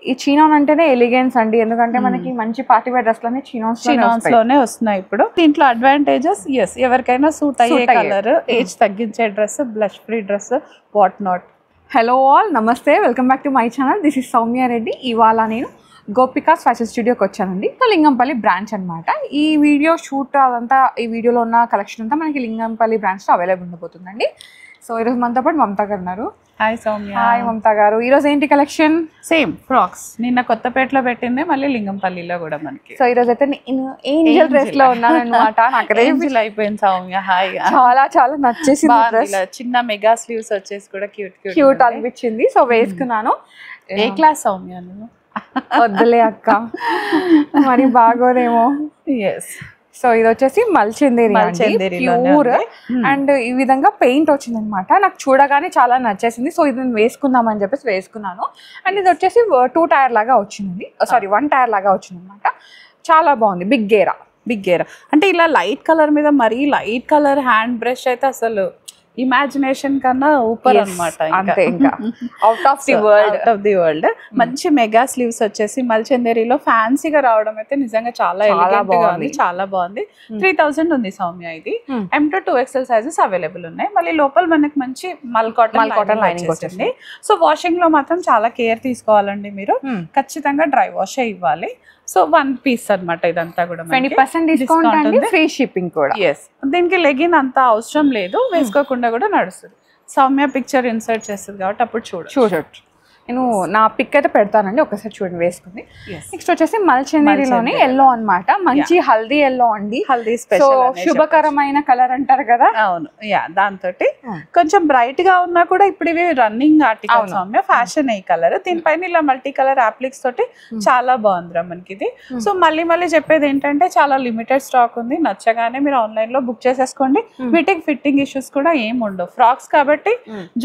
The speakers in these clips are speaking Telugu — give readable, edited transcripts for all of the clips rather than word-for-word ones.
ఈ చీనాన్ అంటేనే ఎలిగెన్స్ అండి, ఎందుకంటే మనకి మంచి పార్టీ వేర్ డ్రెస్లనే చీనాన్స్ లోనే వస్తున్నాయి ఇప్పుడు. దీంట్లో అడ్వాంటేజెస్ ఎవరికైనా సూట్ అయ్యే కలర్, ఏజ్ తగ్గించే dress, blush free dress, what not. Hello all, నమస్తే, welcome back to my channel. This is Soumya Reddy. ఇవాళ నేను గోపికాస్ ఫ్యాషన్ స్టూడియోకి వచ్చానండి. లింగంపల్లి బ్రాంచ్ అనమాట. ఈ వీడియో షూట్ అదంతా, ఈ వీడియోలో ఉన్న కలెక్షన్ అంతా మనకి లింగంపల్లి బ్రాంచ్లో అవైలబుల్ ఉండబోతుందండి. సో ఈరోజు మనతో పాటు మమతా గారు ఉన్నారు. హాయ్ సౌమ్య. హాయ్ మమతా గారు. ఈరోజు ఏంటి కలెక్షన్? Same frocks. నిన్న కొత్తపేటలో పెట్టింది, మళ్ళీ లింగంపల్లిలో కూడా మనకి. సో ఈరోజు అయితే నేను ఏంజల్ డ్రెస్ లో ఉన్నాను అనమాట. నాకు ఏంజల్ అయిపోయింది సౌమ్య. హాయ్. చాలా చాలా నచ్చేసింది. చిన్న మెగా స్లీవ్స్ వచ్చేసి కూడా క్యూట్ అనిపించింది. సో వేసుకున్నాను. ఏ క్లాస్ సౌమ్య నువ్వు? వద్దులే అక్క, మరి బాగోదేమో. ఎస్. సో ఇది వచ్చేసి మల్చందేరి ప్యూర్ అండ్ ఈ విధంగా పెయింట్ వచ్చింది అనమాట. నాకు చూడగానే చాలా నచ్చేసింది. సో ఇది నేను వేసుకుందామని చెప్పేసి వేసుకున్నాను. అండ్ ఇది వచ్చేసి 2 టైర్ లాగా వచ్చింది, సారీ 1 టైర్ లాగా వచ్చింది అనమాట. చాలా బాగుంది. బిగ్ గేరా అంటే ఇలా లైట్ కలర్ మీద మరీ లైట్ కలర్ హ్యాండ్ బ్రష్ అయితే అసలు ఇమాజినేషన్ కన్నా ఊపర్ అనమాట. అంతే, ఇంకా అవుట్ ఆఫ్ ది వరల్డ్. మంచి మెగా స్లీవ్స్ వచ్చేసి మల్చందేరిలో ఫ్యాన్సీగా రావడం అయితే నిజంగా చాలా బాగుంది. చాలా బాగుంది. 3000 ఉంది సౌమ్య. ఇది M to 2XL sizes available ఉన్నాయి. మళ్ళీ లోపల మనకి మంచి మల్ కాటన్ లైనింగ్ వచ్చింది. సో వాషింగ్ లో మాత్రం చాలా కేర్ తీసుకోవాలండి మీరు. ఖచ్చితంగా డ్రై వాష్ ఇవ్వాలి. సో 1 పీస్ అనమాట. ఇదంతా కూడా 20% డిస్కౌంట్ అండి, ఫ్రీ షిప్పింగ్ కూడా. ఎస్. దీనికి లెగిన్ అంత అవసరం లేదు, వేసుకోకుండా కూడా నడుస్తుంది. సౌమ్య పిక్చర్ ఇన్సర్ట్ చేస్తుంది కాబట్టి అప్పుడు చూడొచ్చు. నేను నా పిక్ అయితే పెడతానండి, ఒకసారి చూడండి వేసుకుంది. నెక్స్ట్ వచ్చేసి మల్చందేరిలోనే ఎల్లో అనమాట. మంచి హల్దీ ఎల్లో అండి. హల్దీ స్పెషల్, శుభకరమైన కలర్ అంటారు కదా. అవును. దాంతో కొంచెం బ్రైట్ గా ఉన్నా కూడా ఇప్పుడు ఇవి రన్నింగ్ ఆర్టికల్ సౌమ్య. ఫ్యాషన్ ఈ కలర్. దీనిపైన ఇలా మల్టీ కలర్ అప్లిక్స్ తోటి చాలా బాగుందిరా మనకి ఇది. సో మళ్ళీ చెప్పేది ఏంటంటే చాలా లిమిటెడ్ స్టాక్ ఉంది. నచ్చగానే మీరు ఆన్లైన్ లో బుక్ చేసేసుకోండి. వీటికి ఫిట్టింగ్ ఇష్యూస్ కూడా ఏం ఉండవు. ఫ్రాక్స్ కాబట్టి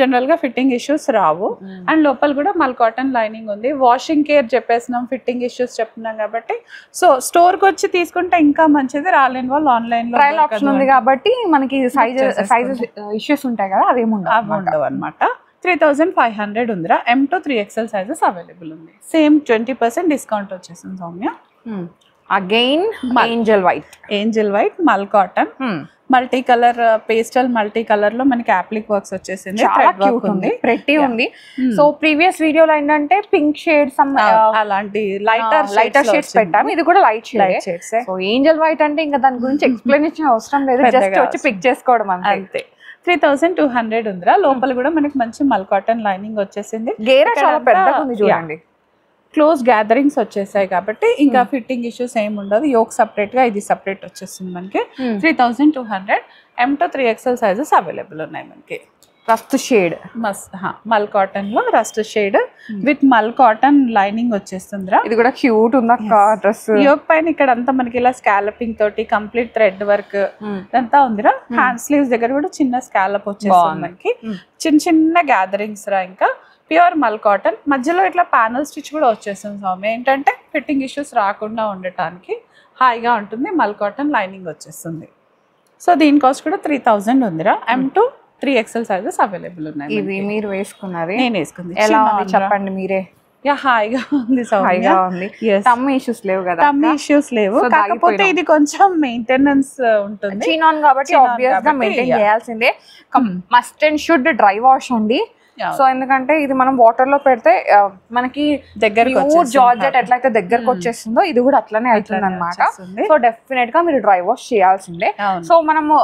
జనరల్ గా ఫిట్టింగ్ ఇష్యూస్ రావు. అండ్ లోపల కూడా మల్ కాటన్ లైనింగ్ ఉంది. వాషింగ్ కేర్ చెప్పేసినాం, ఫిట్టింగ్ ఇష్యూస్ చెప్తున్నాం కాబట్టి సో స్టోర్ కి వచ్చి తీసుకుంటే ఇంకా మంచిది. రాలేని వాళ్ళు ఆన్లైన్ లో ట్రయల్ ఆప్షన్ ఉంది కాబట్టి మనకి సైజెస్ ఇష్యూస్ ఉంటాయి కదా, అవి ఉండవు అనమాట. 3500 ఉందిరా. M to 3XL sizes available ఉంది. సేమ్ 20% డిస్కౌంట్ వచ్చేసింది సౌమ్య. అగైన్ ఏంజల్ వైట్ మల్ cotton multi colour, pastel multi colour లో మనకి అప్లిక్ వర్క్స్ వచ్చేసింది. చాలా క్యూట్ ఉంది, ప్రెట్టి ఉంది. సో ప్రీవియస్ వీడియోలో ఏంటంటే పింక్ షేడ్స్ అలాంటి లైటర్ షేడ్స్ పెట్టాము. ఇది కూడా light shades. So Angel white అంటే ఇంకా దాని గురించి ఎక్స్ప్లెనేషన్ అవసరం లేదు, జస్ట్ వచ్చి పిక్ చేసుకోవడం అంతే. 3200 ఉందిరా. లోపల కూడా మనకి మంచి మల్ కాటన్ లైనింగ్ వచ్చేసింది. గేరా చాలా పెద్దగా ఉంది చూడండి. క్లోజ్ గ్యాదరింగ్స్ వచ్చేసాయి కాబట్టి ఇంకా ఫిట్టింగ్ ఇష్యూస్ ఏమి ఉండదు. యోక్ సపరేట్ గా, ఇది సపరేట్ వచ్చేస్తుంది మనకి. 3200. M to 3XL sizes available ఉన్నాయి మనకి. రస్ట్ షేడ్ మల్ కాటన్ లో రస్ట్ షేడ్ విత్ మల్ కాటన్ లైనింగ్ వచ్చేస్తుందిరా. ఇది కూడా క్యూట్ ఉంది అక్క డ్రెస్. యోక్ పైన ఇక్కడ అంతా మనకి ఇలా స్కాలపింగ్ తోటి కంప్లీట్ థ్రెడ్ వర్క్ ఇదంతా ఉందిరా. హ్యాండ్ స్లీవ్స్ దగ్గర కూడా చిన్న స్కాలప్ వచ్చేస్తుంది మనకి. చిన్న గ్యాదరింగ్స్ రా. ఇంకా ప్యూర్ మల్ కాటన్, మధ్యలో ఇట్లా ప్యానల్ స్టిచ్ కూడా వచ్చేస్తుంది సౌమ్య. ఏంటంటే ఫిట్టింగ్ ఇష్యూస్ రాకుండా ఉండటానికి హాయిగా ఉంటుంది. మల్ కాటన్ లైనింగ్ వచ్చేస్తుంది. సో దీని కాస్ట్ కూడా 3000 ఉందిరా. M to 3XL sizes available ఉన్నాయి. ఇవి మీరు వేసుకున్నది, నేను వేసుకుంది. ఎలా ఉంది చెప్పండి మీరే. హాయిగా ఉంది హాయిగా ఉంది. టమ్మీ ఇష్యూస్ లేవు కదా? టమ్మీ ఇష్యూస్ లేవు, కాకపోతే ఇది కొంచెం మెయింటెనెన్స్ ఉంటుంది. చీనాన్ కాబట్టి ఆబ్వియస్ గా మెయింటైన్ చేయాల్సిందే. Must and should dry wash అండి. సో ఎందుకంటే ఇది మనం వాటర్ లో పెడితే మనకి జార్జెట్ ఎట్లయితే దగ్గరకు వచ్చేస్తుందో ఇది కూడా అట్లనే అవుతుంది అనమాట. సో డెఫినెట్ గా మీరు డ్రై వాష్ చేయాల్సిందే. సో మనము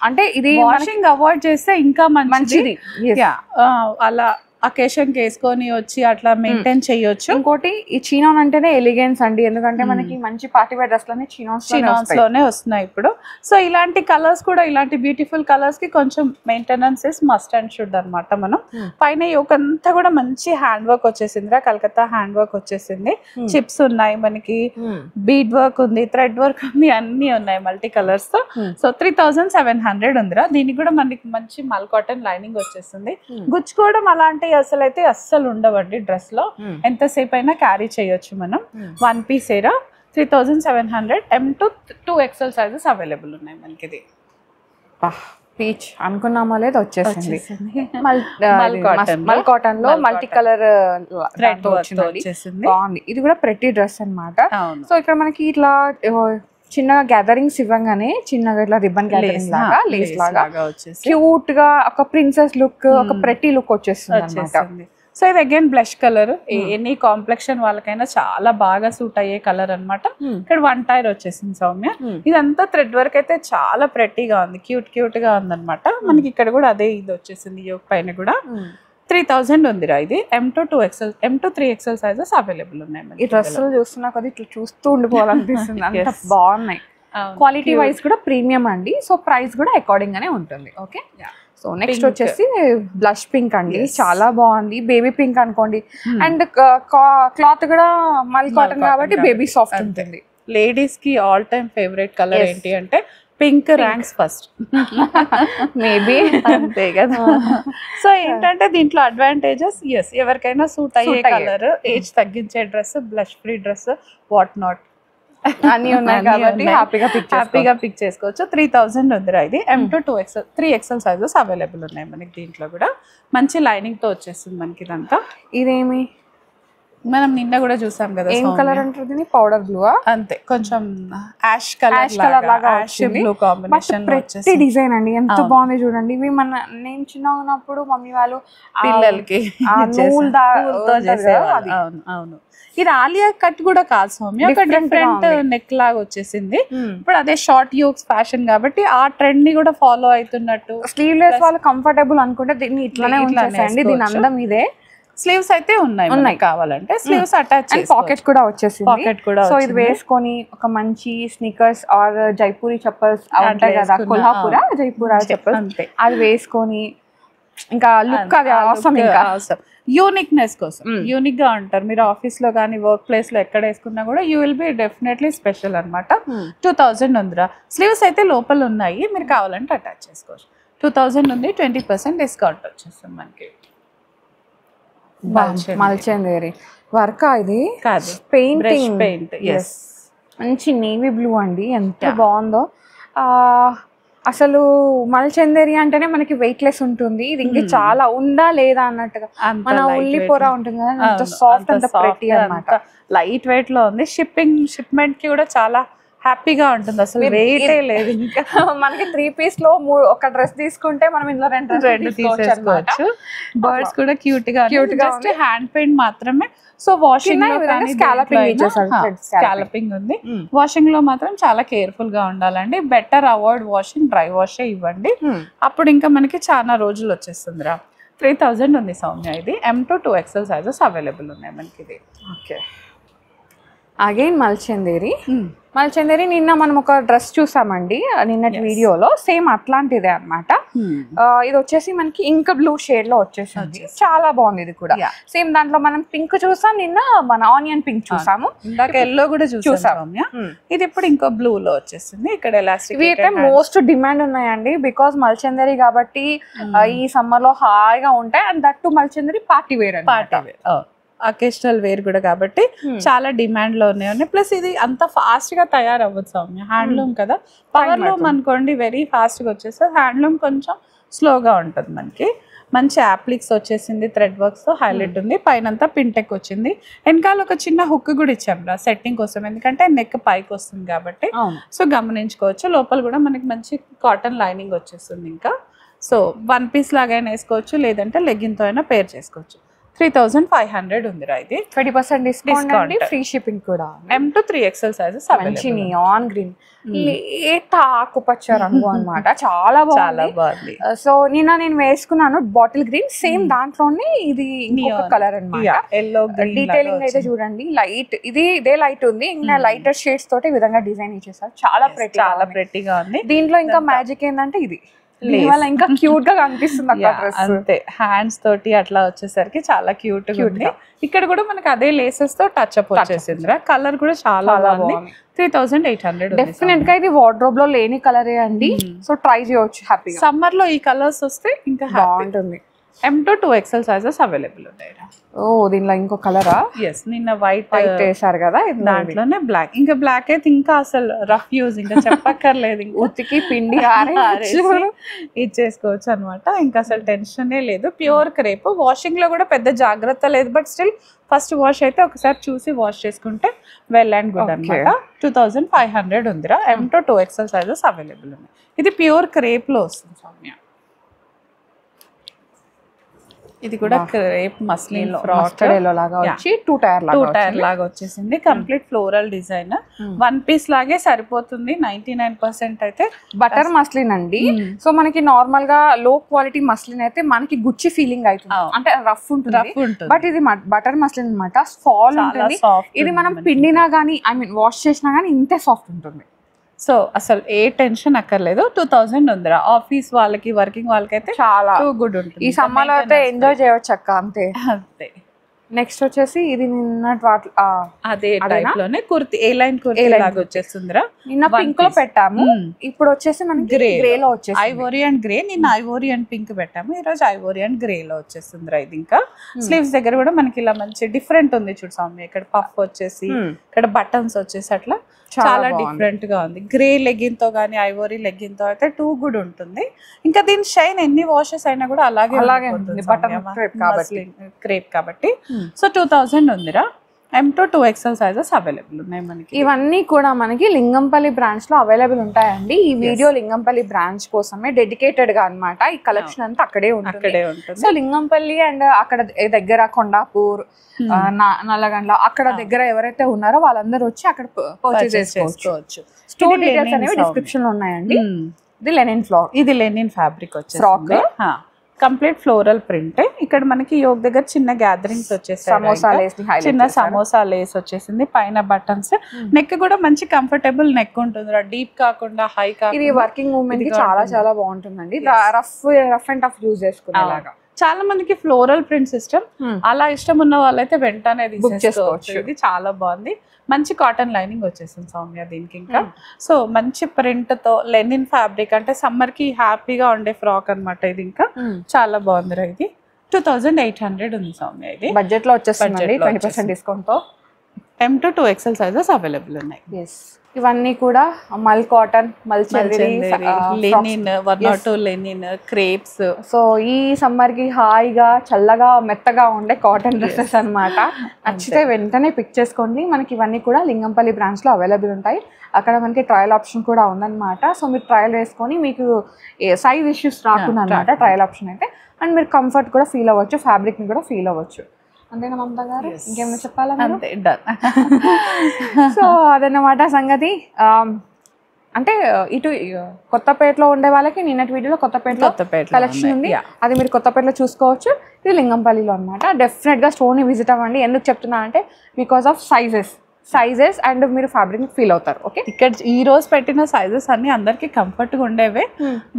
అంటే ఇది వాషింగ్ అవాయిడ్ చేస్తే ఇంకా మంచిది. అలా అకేషన్ వేసుకొని వచ్చి అట్లా మెయింటైన్ చేయొచ్చు. ఇంకోటి ఈ చీనాన్ అంటేనే ఎలిగెన్స్ అండి, ఎందుకంటే మనకి మంచి పార్టీ వేర్ డ్రెస్లనే చీనాన్స్ లోనే వస్తున్నాయి ఇప్పుడు. సో ఇలాంటి కలర్స్ కూడా, ఇలాంటి బ్యూటిఫుల్ కలర్స్ కి కొంచెం maintenance is must and should అనమాట. మనం పైన యోకంతా కూడా మంచి హ్యాండ్ వర్క్ వచ్చేసిందిరా. కలకత్తా హ్యాండ్ వర్క్ వచ్చేసింది. చిప్స్ ఉన్నాయి మనకి, బీడ్ వర్క్ ఉంది, థ్రెడ్ వర్క్ ఉంది, అన్ని ఉన్నాయి మల్టీ కలర్స్ తో. సో 3700 ఉందిరా. దీనికి కూడా మనకి మంచి మల్ కాటన్ లైనింగ్ వచ్చేస్తుంది. గుచ్చుకోవడం అలాంటి అసలైతే అస్సలు ఉండవండి డ్రెస్ లో. ఎంతసేపు అయినా క్యారీ చేయొచ్చు మనం. 1 పీస్ ఏరా. 3700. M to 2XL sizes available ఉన్నాయి మనకి. ఇది పీచ్ అనుకున్నామో లేదు వచ్చేసింది. మల్ కాటన్ లో మల్టీ కలర్ వచ్చేసింది. బాగుంది. ఇది కూడా ప్రెటీ డ్రెస్ అన్నమాట. సో ఇక్కడ మనకి ఇట్లా చిన్నగా గ్యాదరింగ్స్ ఇవ్వగానే చిన్నగా ఇట్లా రిబ్బన్ గ్యాదరింగ్ లాగా లేస్ లాగా క్యూట్ గా ఒక ప్రిన్సెస్ లుక్, ఒక ప్రెటీ లుక్ వచ్చేస్తుంది అన్నమాట. సో ఇది again blush colour, any complexion వాళ్ళకైనా చాలా బాగా సూట్ అయ్యే కలర్ అన్నమాట. ఇక్కడ 1 టైర్ వచ్చేసింది సౌమ్య. ఇదంతా థ్రెడ్ వర్క్ అయితే చాలా ప్రెట్టీగా ఉంది, క్యూట్ గా ఉందన్నమాట. మనకి ఇక్కడ కూడా అదే ఇది వచ్చేసింది. యోక్ పైన కూడా 3000 ఉందిరా. ఇది M2 2XL, M2 3XL sizes available ఉన్నాయి. ఈ డ్రెస్సులు చూస్తున్నా కొద్ది ఇట్లా చూస్తూ ఉండిపోవాలనిపిస్తుంది, అంత బాగున్నాయి. క్వాలిటీ వైజ్ కూడా ప్రీమియం అండి. సో ప్రైస్ కూడా అకార్డింగ్ గానే ఉంటుంది. ఓకే, సో నెక్స్ట్ వచ్చేసి బ్లష్ పింక్ అండి, చాలా బాగుంది. బేబీ పింక్ అనుకోండి. అండ్ క్లాత్ కూడా మల్ కాటన్ కాబట్టి బేబీ సాఫ్ట్ ఉంటుంది. లేడీస్ కి ఆల్ టైమ్ ఫేవరెట్ కలర్ ఏంటి అంటే పింక్ ర్యాంక్స్ ఫస్ట్ మేబీ, అంతే కదా. సో ఏంటంటే దీంట్లో అడ్వాంటేజెస్ ఎవరికైనా సూట్ అయ్యే కలర్, ఏజ్ తగ్గించే dress, blush free dress, what not అన్ని ఉన్నాయి కాబట్టి హ్యాపీగా పిక్ చేసుకోవచ్చు. 3000 ఉందిరా. ఇది M2 2XL 3XL sizes available ఉన్నాయి మనకి. దీంట్లో కూడా మంచి లైనింగ్ తో వచ్చేస్తుంది మనకి ఇదంతా. ఇదేమి మనం నిన్న కూడా చూసాం కదా, ఏం కలర్ అంటుంది, పౌడర్ బ్లూ. అంతే, కొంచెం యాష్ కలర్ లాగా బ్లూ కాంబినేషన్ డిజైన్ అండి, ఎంత బాగుంది చూడండి. ఇవి నేను చిన్న ఉన్నప్పుడు మమ్మీ వాళ్ళు పిల్లలకి అవును. ఇది ఆలియా కట్ కూడా కాదు సౌమ్య, ఒక డిఫరెంట్ నెక్ లాగా వచ్చేసింది. ఇప్పుడు అదే షార్ట్ యోక్స్ ఫ్యాషన్ కాబట్టి ఆ ట్రెండ్ ని కూడా ఫాలో అవుతున్నట్టు. స్లీవ్లెస్ వాళ్ళు కంఫర్టబుల్ అనుకుంటే దీన్ని ఇట్లానే ఉంచేసేయండి. దీని అందం ఇదే. స్లీవ్స్ అయితే ఉన్నాయి కావాలంటే స్లీవ్స్ అటాచ్, పాకెట్ కూడా వచ్చేసింది. సో ఇది వేసుకొని ఒక మంచి స్నికర్స్ ఆర్ జైపూరి చెప్పల్స్ ఉంటాయి కదా, కొల్హాపురా జైపూరా చెప్పల్స్, అది వేసుకొని ఇంకా లుక్ అది అవసరం. ఇంకా యూనిక్నెస్ కోసం యూనిక్ గా ఉంటారు మీరు. ఆఫీస్ లో కానీ వర్క్ ప్లేస్ లో ఎక్కడ వేసుకున్నా కూడా you will be definitely special అనమాట. 2000 ఉందిరా. స్లీవ్స్ అయితే లోపల ఉన్నాయి, మీరు కావాలంటే అటాచ్ చేసుకోవచ్చు. 2000 ఉంది, 20% డిస్కౌంట్ వచ్చేస్తుంది మనకి. మల్చందేరి వర్క్ ఇది కాదు, పెయింట్. మంచి నేవీ బ్లూ అండి, ఎంత బాగుందో. అసలు మల్చందేరి అంటేనే మనకి వెయిట్ లెస్ ఉంటుంది. ఇది ఇంకా చాలా ఉందా లేదా అన్నట్టుగా, మన ఉల్లి పొర ఉంటుంది కదా, అంత సాఫ్ట్, అంత ప్రెటీ అన్నమాట. లైట్ వెయిట్ లో ఉంది. షిప్మెంట్ కి కూడా చాలా హ్యాపీగా ఉంటుంది, అసలు వెయిటే లేదు. ఇంకా మనకి 3 పీస్ లో ఒక డ్రెస్ తీసుకుంటే మనం ఇందులో 2 తీసుకోవచ్చు. బర్డ్స్ కూడా క్యూట్ గా జస్ట్ హ్యాండ్ పెయింట్ మాత్రమే. సో వాషింగ్ స్కాలపింగ్ ఉంది. వాషింగ్ లో మాత్రం చాలా కేర్ఫుల్ గా ఉండాలండి. Better avoid washing, dry wash ఇవ్వండి. అప్పుడు ఇంకా మనకి చాలా రోజులు వచ్చేస్తుంది రా. 3000 ఉంది సౌమ్య. ఇది M2 2XL సైజెస్ అవైలబుల్ ఉన్నాయి మనకి. ఇది ఓకే, అగైన్ మల్చందేరి నిన్న మనం ఒక డ్రెస్ చూసామండి నిన్నటి వీడియోలో, సేమ్ అట్లాంటిదే అనమాట. ఇది వచ్చేసి మనకి ఇంక బ్లూ షేడ్ లో వచ్చేసింది, చాలా బాగుంది. ఇది కూడా సేమ్ దాంట్లో మనం పింక్ చూసాం నిన్న, మన ఆనియన్ పింక్ చూసాము, ఇందాక ఎల్లో కూడా చూసాము. ఇది ఇప్పుడు ఇంకో బ్లూ లో వచ్చేసింది. ఇక్కడ ఎలాస్టిక్ ఇవి అయితే మోస్ట్ డిమాండ్ ఉన్నాయండి, బికాస్ మల్చందేరి కాబట్టి ఈ సమ్మర్ లో హాయిగా ఉంటాయి. And that too Mulchanderi party wear. Occasional wear కూడా కాబట్టి చాలా డిమాండ్ లో ఉన్నాయి. ప్లస్ ఇది అంత ఫాస్ట్ గా తయారవ్వదు సౌమ్య, హ్యాండ్లూమ్ కదా. పవర్ లూమ్ అనుకోండి వెరీ ఫాస్ట్ గా వచ్చేస్తుంది, హ్యాండ్లూమ్ కొంచెం స్లోగా ఉంటుంది మనకి. మంచి యాప్లిక్స్ వచ్చేసింది, థ్రెడ్ వర్క్స్ తో హైలైట్ ఉంది. పైనంతా పింటెక్ వచ్చింది. వెనకాల ఒక చిన్న హుక్ కూడా ఇచ్చాం రా సెట్టింగ్ కోసం, ఎందుకంటే నెక్ పైకి వస్తుంది కాబట్టి. సో గమనించుకోవచ్చు. లోపల కూడా మనకి మంచి కాటన్ లైనింగ్ వచ్చేస్తుంది. ఇంకా సో 1 పీస్ లాగా వేసుకోవచ్చు, లేదంటే లెగ్గిన్ తో అయినా పేర్ చేసుకోవచ్చు. 3500 ఉందిరా. ఇది 20% డిస్కౌంట్, ఫ్రీ షిప్పింగ్ కూడా. M2 3XL సైజెస్ మంచి నియాన్ గ్రీన్, లేత ఆకుపచ్చ రంగు అన్నమాట, చాలా బాగుంది. సో నిన్న నేను వేసుకున్నాను బాటిల్ గ్రీన్, సేమ్ దాంట్లోనే ఇది ఇంకొక కలర్ అన్నమాట. ఎల్లో డీటెయిలింగ్ అయితే చూడండి, లైట్ ఇదే లైట్ ఉంది, ఇంకా లైటర్ షేడ్స్ తోటి ఈ విధంగా డిజైన్ ఇచ్చేసారు, చాలా ప్రెట్టీగా ఉంది. దీంట్లో ఇంకా మ్యాజిక్ ఏంటంటే ఇది ఇంకా క్యూట్ గా కనిపిస్తుంది. అంతే, హ్యాండ్స్ తోటి అట్లా వచ్చేసరికి చాలా క్యూట్ ఉంది. ఇక్కడ కూడా మనకి అదే లేసెస్ తో టచ్ అప్ వచ్చేసింది. కలర్ కూడా చాలా బాగుంది. 3800. డెఫినెట్ గా ఇది వార్డ్రోబ్ లో లేని కలరే అండి, సో ట్రై చేయవచ్చు హ్యాపీగా. సమ్మర్ లో ఈ కలర్స్ వస్తే ఇంకా బాగుంటుంది. M to 2XL sizes available ఉన్నాయి. ఓ దీనిలో ఇంకో కలరా? ఎస్, నిన్న వైట్ వేసారు కదా, దాంట్లోనే బ్లాక్. ఇంకా బ్లాక్ అయితే ఇంకా అసలు రఫ్ యూజ్, ఇంకా చెప్పక్కర్లేదు, ఇంకా ఉతికి పిండి ఇచ్చేసుకోవచ్చు అనమాట. ఇంకా అసలు టెన్షనే లేదు. ప్యూర్ క్రేప్, వాషింగ్ లో కూడా పెద్ద జాగ్రత్త లేదు, బట్ స్టిల్ ఫస్ట్ వాష్ అయితే ఒకసారి చూసి వాష్ చేసుకుంటే వెల్ అండ్ గుడ్ అనమాట. 2500 ఉందిరా. M to 2XL sizes available ఉన్నాయి. ఇది ప్యూర్ క్రేప్ లో వస్తుంది సౌమ్య. ఇది కూడా క్రేప్ మస్లిన్ ఫ్రాక్ లాగా వచ్చి 2 టైర్ లాగా వచ్చేసింది. Complete floral design, one piece లాగే సరిపోతుంది. 99% అయితే బటర్ మస్లిన్ అండి. సో మనకి నార్మల్ గా లో క్వాలిటీ మస్లిన్ అయితే మనకి గుచ్చి ఫీలింగ్ అవుతుంది, అంటే రఫ్ ఉంటుంది. బట్ ఇది బటర్ మస్లిన్ అనమాట, ఫాల్ ఉంటుంది. ఇది మనం పిండినా గానీ, ఐ మీన్ వాష్ చేసినా గానీ ఇంతే సాఫ్ట్ ఉంటుంది. సో అసలు ఏ టెన్షన్ అక్కర్లేదు. 2000 ఉందిరా. ఆఫీస్ వాళ్ళకి, వర్కింగ్ వాళ్ళకి అయితే చాలా గుడ్ ఉంటుంది. ఈ సమ్మర్ లో అయితే ఎంజాయ్ చేయవచ్చు అక్క, అంతే. నెక్స్ట్ వచ్చేసి ఇది నిన్న అదే టైప్ లోనే కుర్తి, ఏ లైన్ కుర్తి లాగా వచ్చేస్తుందిరా. నిన్న పింక్ లో పెట్టాము, ఇప్పుడు వచ్చేసి మనకి గ్రే లో వచ్చేసి ఐవోరీ అండ్ గ్రే. నిన్న ఐవోరీ అండ్ పింక్ పెట్టాము, ఈ రోజు ఐవోరీ అండ్ గ్రే లో వచ్చేస్తుందిరా. ఇది ఇంకా స్లీవ్స్ దగ్గర కూడా మనకి ఇలా మంచి డిఫరెంట్ ఉంది చూడు సౌమ్య. ఇక్కడ పఫ్ వచ్చేసి, ఇక్కడ బటన్స్ వచ్చేసి అట్లా చాలా డిఫరెంట్ గా ఉంది. గ్రే లెగ్గిన్ తో గానీ, ఐవోరీ లెగ్గిన్ తో అయితే టూ గుడ్ ఉంటుంది. ఇంకా దీని షైన్ ఎన్ని వాషెస్ అయినా కూడా అలాగే ఉంటుంది, క్రేప్ కాబట్టి. సో 2000 ఉందిరా. M to 2XL sizes available ఉన్నాయి మనకి. ఇవన్నీ కూడా మనకి లింగంపల్లి బ్రాంచ్ లో అవైలబుల్ ఉంటాయండి. ఈ వీడియో లింగంపల్లి బ్రాంచ్ కోసమే డెడికేటెడ్ గా అన్నమాట. ఈ కలెక్షన్ అంతా అక్కడే ఉంటుంది. సో లింగంపల్లి అండ్ అక్కడ దగ్గర కొండాపూర్, నల్లగండ్ల అక్కడ దగ్గర ఎవరైతే ఉన్నారో వాళ్ళందరూ వచ్చి అక్కడ పర్చేస్ చేసుకోవచ్చు. స్టోర్ డీటెయిల్స్ అనేవి డిస్క్రిప్షన్ లో ఉన్నాయండి. ఇది లెనిన్ ఫ్లాక్, ఇది లెనిన్ ఫ్యాబ్రిక్ వచ్చి ఫ్రాక్, కంప్లీట్ ఫ్లోరల్ ప్రింట్. ఇక్కడ మనకి యోగ్ దగ్గర చిన్న గ్యాదరింగ్స్ వచ్చేసాయి, చిన్న సమోసా లేస్ వచ్చేసింది. పైన బటన్స్, నెక్ కూడా మంచి కంఫర్టబుల్ నెక్ ఉంటుంది, డీప్ కాకుండా హై కాకుండా. ఇది వర్కింగ్ ఉమెన్ కి చాలా చాలా బాగుంటుందండి. రఫ్ అండ్ టఫ్ యూజ్ చేసుకునేలాగా. చాలా మందికి ఫ్లోరల్ ప్రింట్ సిస్టమ్ అలా ఇష్టం ఉన్న వాళ్ళైతే వెంటనే బుక్ చేసుకోవచ్చు. ఇది చాలా బాగుంది. మంచి కాటన్ లైనింగ్ వచ్చేసింది సౌమ్య దీనికి. ఇంకా సో మంచి ప్రింట్ తో లెనిన్ ఫ్యాబ్రిక్, అంటే సమ్మర్ కి హ్యాపీగా ఉండే ఫ్రాక్ అనమాట. ఇది ఇంకా చాలా బాగుంది. ఇది 2800 ఉంది సౌమ్య. ఇది బడ్జెట్ లో వచ్చేస్తుంది, 20% డిస్కౌంట్ తో. M to 2XL sizes available ఉన్నాయి. ఇవన్నీ కూడా mul cotton, mul Chanderi, linen, 102 linen, crepes. So ఈ సమ్మర్ కి హాయిగా చల్లగా మెత్తగా ఉండే కాటన్ డ్రెస్సెస్ అన్నమాట. నచ్చితే వెంటనే పిక్ చేసుకోండి. మనకి ఇవన్నీ కూడా లింగంపల్లి బ్రాంచ్ లో అవైలబుల్ ఉంటాయి. అక్కడ మనకి ట్రయల్ ఆప్షన్ కూడా ఉందన్నమాట. సో మీరు ట్రయల్ వేసుకొని మీకు సైజ్ ఇష్యూస్ రాకుండా అనమాట ట్రయల్ ఆప్షన్ అయితే. అండ్ మీరు కంఫర్ట్ కూడా ఫీల్ అవ్వచ్చు, ఫ్యాబ్రిక్ ని కూడా ఫీల్ అవ్వచ్చు. అంతేనా మమతా గారు, ఇంకేమైనా చెప్పాలా? సో అదన్నమాట సంగతి. అంటే ఇటు కొత్తపేటలో ఉండే వాళ్ళకి నిన్నటి వీడియోలో కొత్తపేటలో కలెక్షన్ ఉంది, అది మీరు కొత్తపేటలో చూసుకోవచ్చు. ఇది లింగంపల్లిలో అనమాట. డెఫినెట్గా స్టోర్ని విజిట్ అవ్వండి. ఎందుకు చెప్తున్నా అంటే బికాస్ ఆఫ్ సైజెస్ అండ్ మీరు ఫ్యాబ్రిక్ ఫీల్ అవుతారు. ఓకే, ఇక్కడ ఈ రోజు పెట్టిన సైజెస్ అన్ని అందరికి కంఫర్ట్ గా ఉండేవే.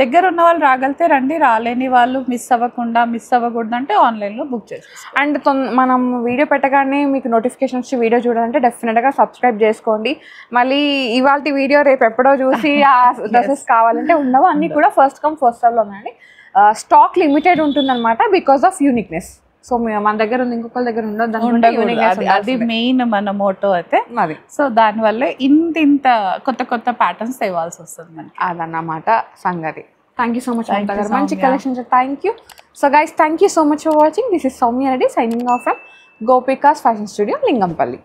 దగ్గర ఉన్న వాళ్ళు రాగలితే రండి, రాలేని వాళ్ళు మిస్ అవ్వకూడదు అంటే ఆన్లైన్ లో బుక్ చేసేసి. అండ్ మనం వీడియో పెట్టగానే మీకు నోటిఫికేషన్స్ వీడియో చూడాలంటే డెఫినెట్ గా సబ్స్క్రైబ్ చేసుకోండి. మళ్ళీ ఇవాళ వీడియో రేపు ఎప్పుడో చూసి ఆ డ్రెస్సెస్ కావాలంటే ఉండవు, అన్ని కూడా ఫస్ట్ కమ్ ఫస్ట్ సర్వ్ లో ఉన్నాయండి. స్టాక్ లిమిటెడ్ ఉంటుంది అనమాట బికాస్ ఆఫ్ యూనిక్నెస్. సో మన దగ్గర ఉంది, ఇంకొకరి దగ్గర ఉండదు, అది మెయిన్ మన మోటో అయితే అది. సో దానివల్ల ఇంత కొత్త ప్యాటర్న్స్ తేవాల్సి వస్తుంది మనకి, అదన్నమాట సంగతి. Thank you so much Mamata గారు, మంచి collections. Thank you. So guys, thank you so much for watching. This is Soumya Reddy signing off from Gopikas fashion studio, Lingampalli.